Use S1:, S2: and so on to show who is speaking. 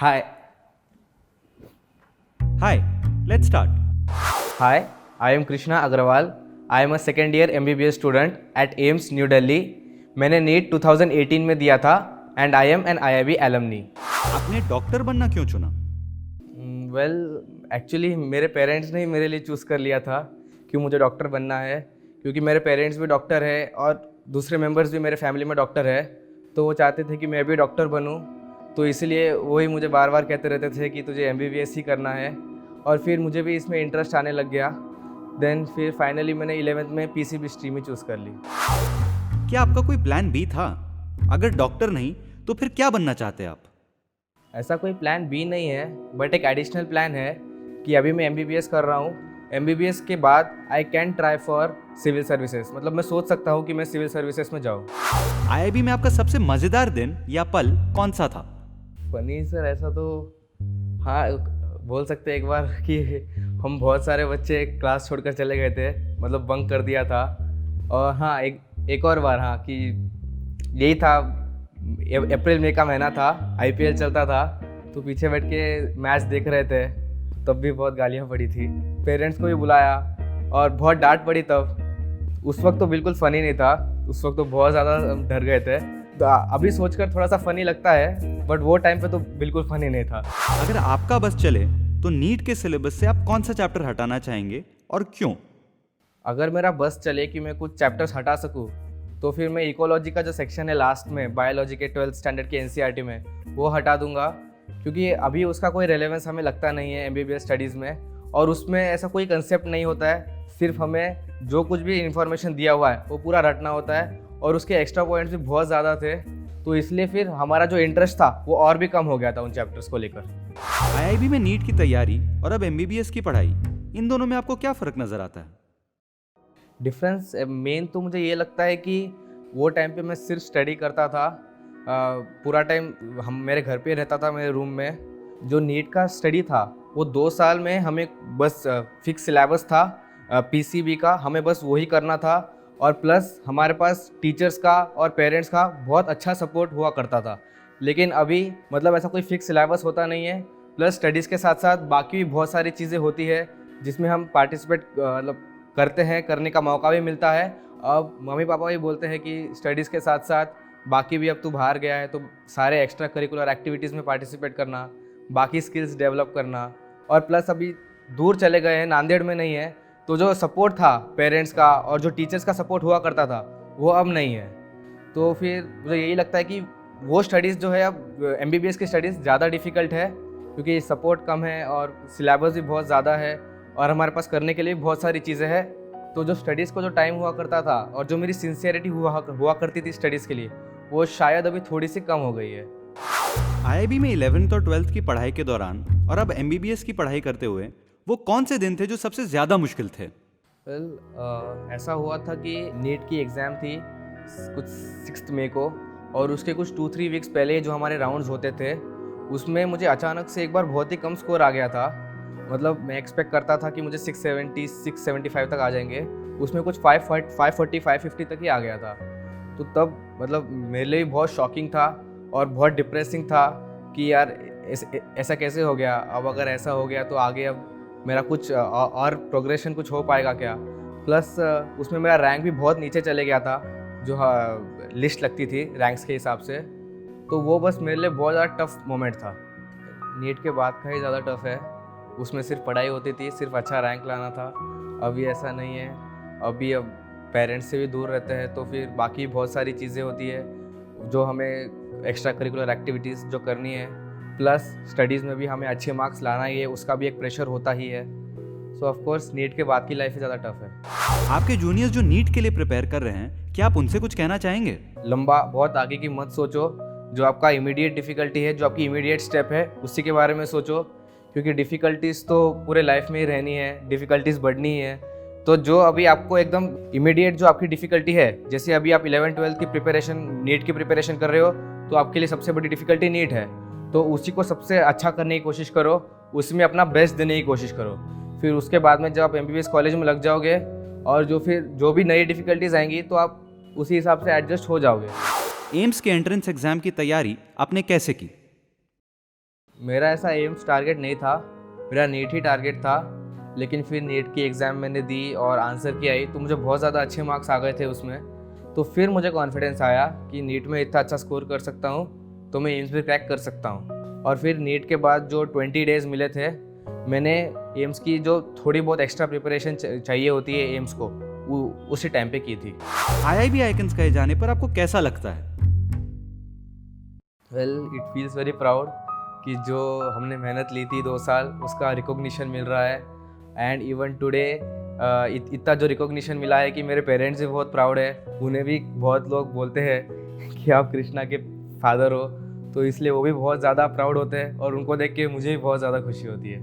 S1: Hi,
S2: Hi, let's start.
S1: hi. I am Krishna Agrawal. I am a second year MBBS student at AIMS New Delhi. मैंने NEET 2018 में दिया था and I am an IIB alumni.
S2: आपने doctor बनना क्यों चुना?
S1: Well actually मेरे parents ने ही मेरे लिए चूज़ कर लिया था कि मुझे डॉक्टर बनना है, क्योंकि मेरे पेरेंट्स भी डॉक्टर है और दूसरे मेंबर्स भी मेरे फैमिली में डॉक्टर है, तो वो चाहते थे कि मैं भी डॉक्टर बनूं, तो इसलिए वही मुझे बार बार कहते रहते थे कि तुझे MBBS ही करना है। और फिर मुझे भी इसमें इंटरेस्ट आने लग गया। देन फिर फाइनली मैंने 11th में PCB स्ट्रीम ही चूज़ कर ली।
S2: क्या आपका कोई प्लान बी था? अगर डॉक्टर नहीं तो फिर क्या बनना चाहते आप?
S1: ऐसा कोई प्लान बी नहीं है, बट एक एडिशनल प्लान है कि अभी मैं MBBS कर रहा हूँ। MBBS के बाद I can try for civil services, मतलब मैं सोच सकता हूँ कि मैं सिविल सर्विसेज में जाऊँ।
S2: आईआईबी में आपका सबसे मजेदार दिन या पल कौन सा था?
S1: फनी सर, ऐसा तो हाँ बोल सकते हैं एक बार कि हम बहुत सारे बच्चे क्लास छोड़कर चले गए थे, मतलब बंक कर दिया था। और हाँ, एक और बार, हाँ, कि यही था, अप्रैल मई का महीना था, IPL चलता था, तो पीछे बैठ के मैच देख रहे थे, तब भी बहुत गालियाँ पड़ी थी। पेरेंट्स को भी बुलाया और बहुत डांट पड़ी तब। उस वक्त तो बिल्कुल फ़नी नहीं था, उस वक्त तो बहुत ज़्यादा डर गए थे। तो अभी सोचकर थोड़ा सा फ़नी लगता है, बट वो टाइम पे तो बिल्कुल फ़नी नहीं था।
S2: अगर आपका बस चले तो नीट के सिलेबस से आप कौन सा चैप्टर हटाना चाहेंगे और क्यों?
S1: अगर मेरा बस चले कि मैं कुछ चैप्टर्स हटा सकूँ, तो फिर मैं इकोलॉजी का जो सेक्शन है लास्ट में, बायोलॉजी के 12th स्टैंडर्ड के NCERT में, वो हटा दूंगा, क्योंकि अभी उसका कोई रेलेवेंस हमें लगता नहीं है MBBS स्टडीज़ में, और उसमें ऐसा कोई कंसेप्ट नहीं होता है। सिर्फ हमें जो कुछ भी इंफॉर्मेशन दिया हुआ है वो पूरा रटना होता है, और उसके एक्स्ट्रा पॉइंट्स भी बहुत ज़्यादा थे, तो इसलिए फिर हमारा जो इंटरेस्ट था वो और भी कम हो गया था उन चैप्टर्स को लेकर।
S2: आईआईबी में नीट की तैयारी और अब एमबीबीएस की पढ़ाई, इन दोनों में आपको क्या फ़र्क नज़र आता है?
S1: डिफरेंस मेन तो मुझे ये लगता है कि वो टाइम पे मैं सिर्फ स्टडी करता था, पूरा टाइम हम मेरे घर पे रहता था, मेरे रूम में। जो नीट का स्टडी था वो 2 साल में हमें बस फिक्स सिलेबस था PCB का, हमें बस वही करना था, और प्लस हमारे पास टीचर्स का और पेरेंट्स का बहुत अच्छा सपोर्ट हुआ करता था। लेकिन अभी मतलब ऐसा कोई फिक्स सिलेबस होता नहीं है, प्लस स्टडीज़ के साथ साथ बाकी भी बहुत सारी चीज़ें होती है जिसमें हम पार्टिसिपेट मतलब करते हैं, करने का मौका भी मिलता है। अब मम्मी पापा भी बोलते हैं कि स्टडीज़ के साथ साथ बाकी भी, अब तू बाहर गया है तो सारे एक्स्ट्रा करिकुलर एक्टिविटीज़ में पार्टिसिपेट करना, बाकी स्किल्स डेवलप करना, और प्लस अभी दूर चले गए हैं, नांदेड़ में नहीं है, तो जो सपोर्ट था पेरेंट्स का और जो टीचर्स का सपोर्ट हुआ करता था वो अब नहीं है। तो फिर मुझे यही लगता है कि वो स्टडीज़ जो है अब MBBS की स्टडीज़ ज़्यादा डिफ़िकल्ट है, क्योंकि सपोर्ट कम है और सिलेबस भी बहुत ज़्यादा है, और हमारे पास करने के लिए भी बहुत सारी चीज़ें हैं। तो जो स्टडीज़ को जो टाइम हुआ करता था और जो मेरी सिंसियरिटी हुआ करती थी स्टडीज़ के लिए, वो शायद अभी थोड़ी सी कम हो गई है।
S2: आईआईबी में 11th और 12th की पढ़ाई के दौरान और अब एमबीबीएस की पढ़ाई करते हुए वो कौन से दिन थे जो सबसे ज़्यादा मुश्किल थे?
S1: ऐसा हुआ था कि नीट की एग्ज़ाम थी कुछ 6 मई को, और उसके कुछ 2-3 वीक्स पहले जो हमारे राउंड्स होते थे, उसमें मुझे अचानक से एक बार बहुत ही कम स्कोर आ गया था। मतलब मैं एक्सपेक्ट करता था कि मुझे 670 675 तक आ जाएंगे, उसमें कुछ 540 550 तक ही आ गया था। तो तब मतलब मेरे लिए बहुत शॉकिंग था और बहुत डिप्रेसिंग था कि यार ऐसा कैसे हो गया, अब अगर ऐसा हो गया तो आगे अब मेरा कुछ और प्रोग्रेशन कुछ हो पाएगा क्या। प्लस उसमें मेरा रैंक भी बहुत नीचे चले गया था, जो लिस्ट लगती थी रैंक्स के हिसाब से, तो वो बस मेरे लिए बहुत ज़्यादा टफ मोमेंट था। नीट के बाद का ही ज़्यादा टफ है, उसमें सिर्फ पढ़ाई होती थी, सिर्फ अच्छा रैंक लाना था। अभी ऐसा नहीं है, अभी अब पेरेंट्स से भी दूर रहते हैं, तो फिर बाकी बहुत सारी चीज़ें होती है जो हमें एक्स्ट्रा करिकुलर एक्टिविटीज़ जो करनी है, प्लस स्टडीज़ में भी हमें अच्छे मार्क्स लाना ही है, उसका भी एक प्रेशर होता ही है। सो ऑफ कोर्स नीट के बाद की लाइफ ही ज़्यादा टफ है।
S2: आपके जूनियर्स जो नीट के लिए प्रिपेयर कर रहे हैं, क्या आप उनसे कुछ कहना चाहेंगे?
S1: लंबा बहुत आगे की मत सोचो, जो आपका इमीडिएट डिफ़िकल्टी है, जो आपकी इमीडिएट स्टेप है, उसी के बारे में सोचो, क्योंकि डिफ़िकल्टीज़ तो पूरे लाइफ में ही रहनी है, डिफ़िकल्टीज़ बढ़नी ही है। तो जो अभी आपको एकदम इमीडिएट जो आपकी डिफ़िकल्टी है, जैसे अभी आप 11th-12th की प्रिपरेशन, नीट की प्रिपरेशन कर रहे हो, तो आपके लिए सबसे बड़ी डिफ़िकल्टी नीट है, तो उसी को सबसे अच्छा करने की कोशिश करो, उसमें अपना बेस्ट देने की कोशिश करो। फिर उसके बाद में जब आप MBBS कॉलेज में लग जाओगे, और जो भी नई डिफ़िकल्टीज़ आएंगी, तो आप उसी हिसाब से एडजस्ट हो जाओगे।
S2: एम्स के एंट्रेंस एग्जाम की तैयारी आपने कैसे की?
S1: मेरा ऐसा एम्स टारगेट नहीं था, मेरा नीट ही टारगेट था। लेकिन फिर नीट की एग्ज़ाम मैंने दी और आंसर की आई तो मुझे बहुत ज़्यादा अच्छे मार्क्स आ गए थे उसमें। तो फिर मुझे कॉन्फिडेंस आया कि नीट में इतना अच्छा स्कोर कर सकता हूँ तो मैं एम्स भी क्रैक कर सकता हूँ। और फिर नीट के बाद जो 20 डेज़ मिले थे, मैंने एम्स की जो थोड़ी बहुत एक्स्ट्रा प्रिपरेशन चाहिए होती है एम्स को, वो उसी टाइम पे की थी।
S2: आईआईबी आइकन्स कहे जाने पर आपको कैसा लगता है?
S1: Well, it feels very proud कि जो हमने मेहनत ली थी 2 साल उसका रिकॉग्निशन मिल रहा है। एंड इवन टुडे इतना जो रिकॉग्निशन मिला है कि मेरे पेरेंट्स भी बहुत प्राउड है। उन्हें भी बहुत लोग बोलते हैं कि आप कृष्णा के फादर हो, तो इसलिए वो भी बहुत ज़्यादा प्राउड होते हैं और उनको देख के मुझे भी बहुत ज़्यादा खुशी होती है।